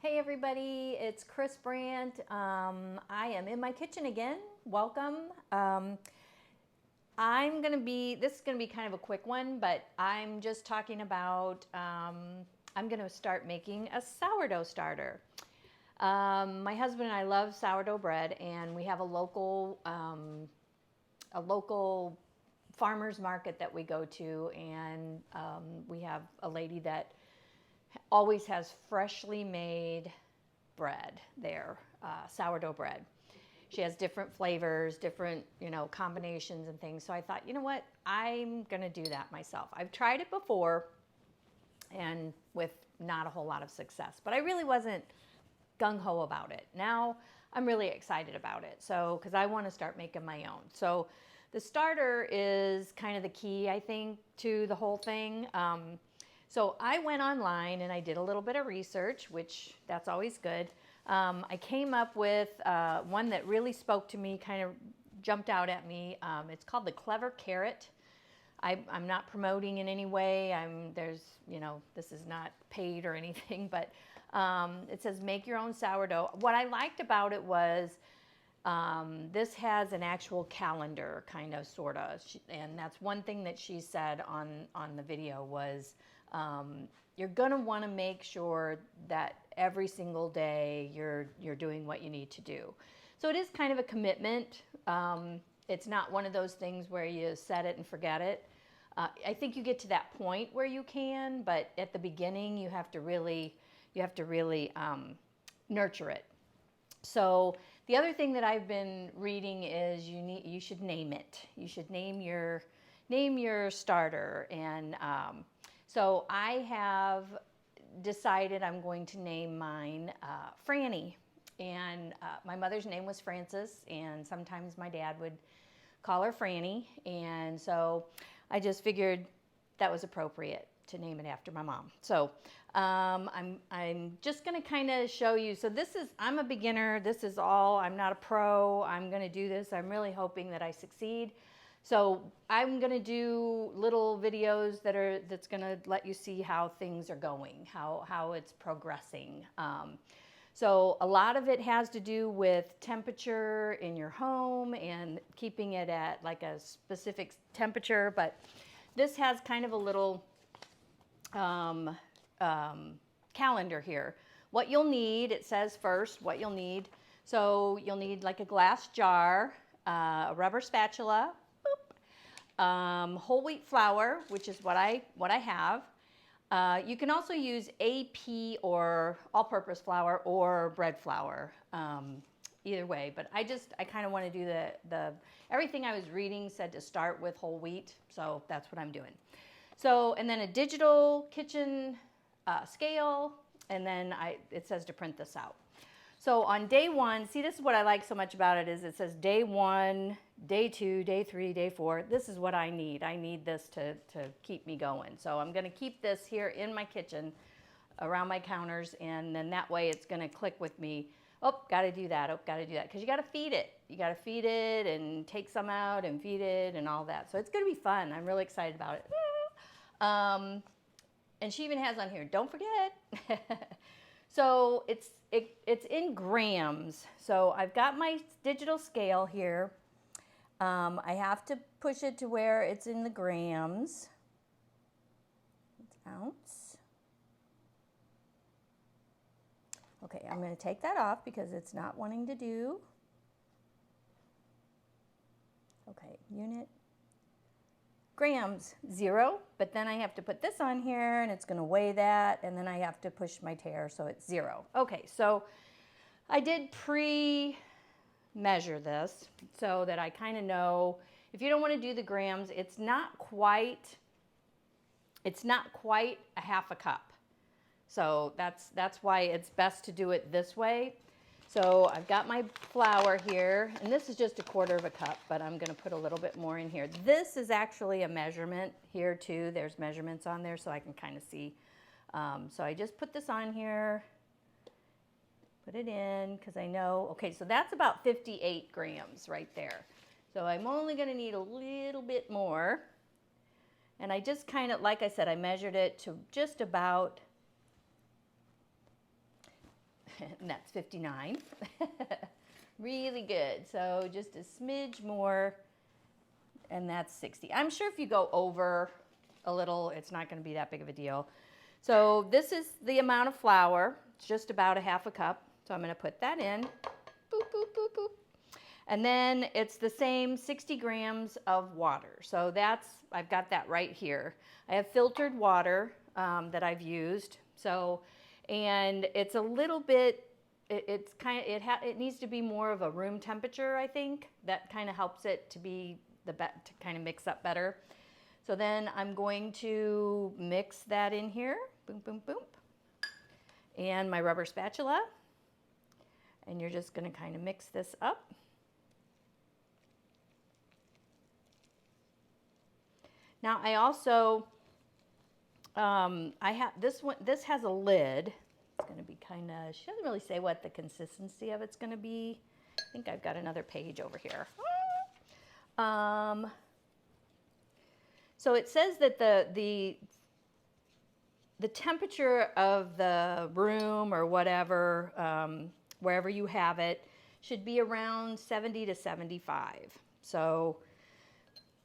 Hey everybody, it's Chris Brandt. I am in my kitchen again. Welcome. This is gonna be kind of a quick one, but I'm just talking about, I'm gonna start making a sourdough starter. My husband and I love sourdough bread, and we have a local farmer's market that we go to, and we have a lady that always has freshly made bread there, sourdough bread. She has different flavors, different, combinations and things. So I thought, you know what, I'm gonna do that myself. I've tried it before and with not a whole lot of success, but I really wasn't gung-ho about it. Now I'm really excited about it. So, because I want to start making my own. So the starter is kind of the key, I think, to the whole thing. So I went online and I did a little bit of research, which that's always good. I came up with one that really spoke to me, kind of jumped out at me. It's called the Clever Carrot. I'm not promoting in any way. This is not paid or anything, but it says make your own sourdough. What I liked about it was this has an actual calendar, kind of, sort of, and that's one thing that she said on the video was, you're going to want to make sure that every single day you're doing what you need to do. So it is kind of a commitment. It's not one of those things where you set it and forget it. I think you get to that point where you can, but at the beginning you have to really nurture it. So the other thing that I've been reading is you should name it. You should name your starter. And so I have decided I'm going to name mine Franny. And my mother's name was Frances, and sometimes my dad would call her Franny. And so I just figured that was appropriate to name it after my mom. So I'm just going to kind of show you. So I'm a beginner. This is all. I'm not a pro. I'm going to do this. I'm really hoping that I succeed. So I'm going to do little videos that's going to let you see how things are going, how it's progressing. So a lot of it has to do with temperature in your home and keeping it at like a specific temperature. But this has kind of a little calendar here. What you'll need, it says first what you'll need. So you'll need like a glass jar, a rubber spatula, whole wheat flour, which is what I have. You can also use AP or all-purpose flour or bread flour, either way. But I kind of want to do the everything I was reading said to start with whole wheat, so that's what I'm doing. So, and then a digital kitchen scale, and then it says to print this out. So on day one, see, this is what I like so much about it is it says day 1, day 2, day 3, day 4. This is what I need. I need this to keep me going. So I'm going to keep this here in my kitchen around my counters, and then that way it's going to click with me. Oh, got to do that. Oh, got to do that. Because you got to feed it. You got to feed it and take some out and feed it and all that. So it's going to be fun. I'm really excited about it. And she even has on here, don't forget. So it's in grams. So I've got my digital scale here. I have to push it to where it's in the grams. It's ounce. Okay, I'm going to take that off because it's not wanting to do. Okay, unit. Grams, 0, but then I have to put this on here and it's going to weigh that, and then I have to push my tare so it's 0. Okay, so I did pre-measure this so that I kind of know. If you don't want to do the grams, it's not quite a half a cup. So that's why it's best to do it this way. So I've got my flour here, and this is just a 1/4 of a cup, but I'm going to put a little bit more in here. This is actually a measurement here too. There's measurements on there so I can kind of see. So I just put this on here, put it in because I know, okay, so that's about 58 grams right there. So I'm only going to need a little bit more. And I just kind of, like I said, I measured it to just about and that's 59. Really good. So just a smidge more, and that's 60. I'm sure if you go over a little, it's not going to be that big of a deal. So this is the amount of flour. It's just about a half a cup. So I'm going to put that in. Boop, boop, boop, boop. And then it's the same 60 grams of water. So I've got that right here. I have filtered water that I've used. So, and it's a little bit, it needs to be more of a room temperature, I think. That kind of helps it to be to kind of mix up better. So then I'm going to mix that in here. Boom, boom, boom. And my rubber spatula. And you're just going to kind of mix this up. Now I also, I have this one, this has a lid. It's going to be kind of, she doesn't really say what the consistency of it's going to be. I think I've got another page over here. So it says that the temperature of the room or whatever, wherever you have it, should be around 70 to 75. So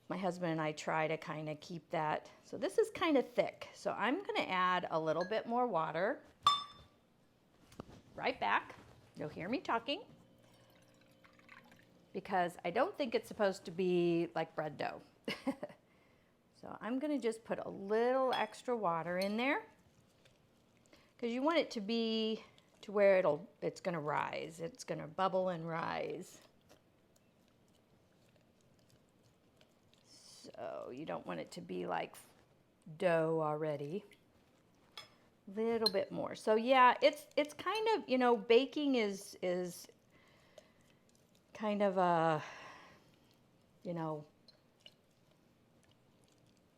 my husband and I try to kind of keep that. So this is kind of thick. So I'm going to add a little bit more water. Right back. You'll hear me talking. Because I don't think it's supposed to be like bread dough. So I'm going to just put a little extra water in there. Because you want it to be to where it's going to rise. It's going to bubble and rise. So you don't want it to be like dough already. A little bit more. So yeah, it's kind of, you know, baking is kind of a, you know,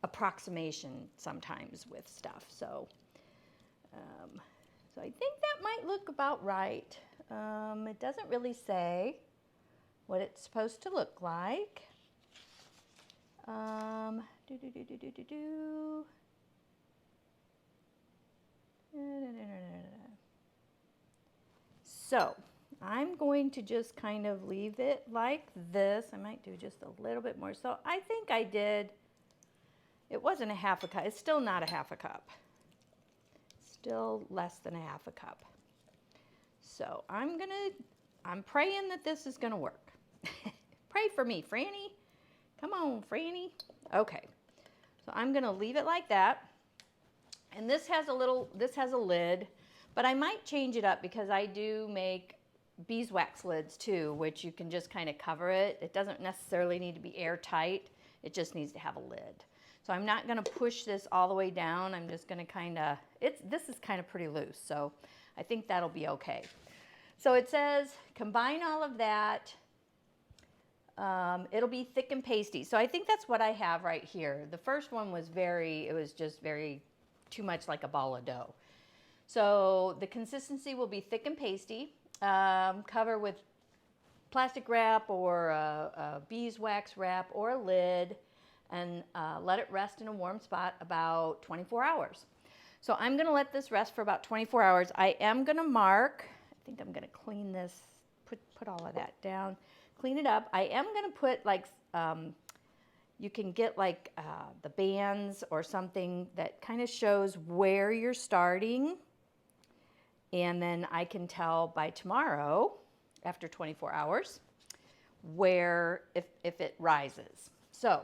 approximation sometimes with stuff. So so I think that might look about right. It doesn't really say what it's supposed to look like. So I'm going to just kind of leave it like this. I might do just a little bit more. So I think I did, it wasn't a half a cup. It's still not a half a cup. Still less than a half a cup. So I'm praying that this is gonna work. Pray for me, Franny. Come on, Franny. Okay, so I'm gonna leave it like that. And this has a lid, but I might change it up because I do make beeswax lids too, which you can just kind of cover it. It doesn't necessarily need to be airtight. It just needs to have a lid. So I'm not gonna push this all the way down. I'm just gonna kind of, this is kind of pretty loose, so I think that'll be okay. So it says, combine all of that. It'll be thick and pasty. So I think that's what I have right here. The first one was it was just very too much like a ball of dough. So the consistency will be thick and pasty. Cover with plastic wrap or a beeswax wrap or a lid, and let it rest in a warm spot about 24 hours. So I'm going to let this rest for about 24 hours. I am going to mark, I think I'm going to clean this, put all of that down, clean it up. I am going to put like, you can get like the bands or something that kind of shows where you're starting. And then I can tell by tomorrow, after 24 hours, where, if it rises. So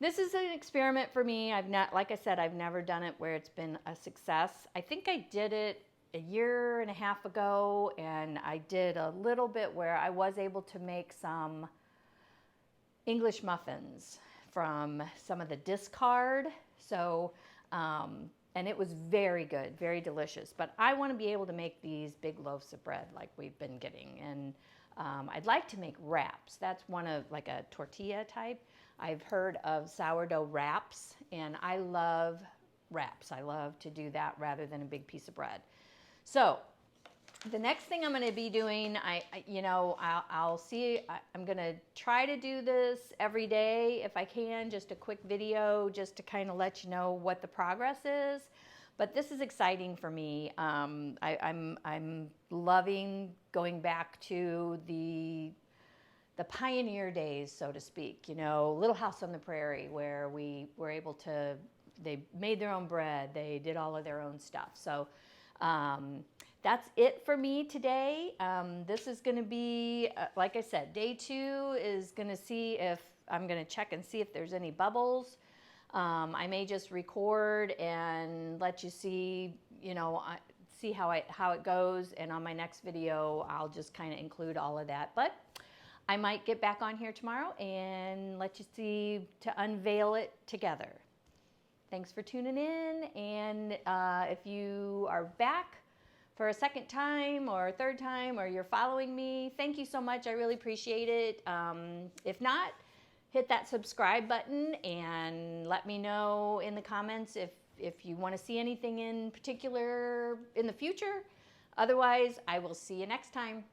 this is an experiment for me. Like I said, I've never done it where it's been a success. I think I did it a year and a half ago, and I did a little bit where I was able to make some English muffins from some of the discard. So, and it was very good, very delicious. But I want to be able to make these big loaves of bread like we've been getting. And I'd like to make wraps. That's one of like a tortilla type. I've heard of sourdough wraps, and I love wraps. I love to do that rather than a big piece of bread. So the next thing I'm going to be doing, I'll see. I'm going to try to do this every day if I can, just a quick video just to kind of let you know what the progress is. But this is exciting for me. I'm loving going back to the pioneer days, so to speak. You know, Little House on the Prairie, where we were able to. They made their own bread. They did all of their own stuff. So that's it for me today. This is going to be, like I said, day 2 is going to see if I'm going to check and see if there's any bubbles. I may just record and let you see, you know, see how it goes. And on my next video, I'll just kind of include all of that. But I might get back on here tomorrow and let you see to unveil it together. Thanks for tuning in, and if you are back for a second time or a third time, or you're following me, thank you so much. I really appreciate it. If not, hit that subscribe button and let me know in the comments if you want to see anything in particular in the future. Otherwise, I will see you next time.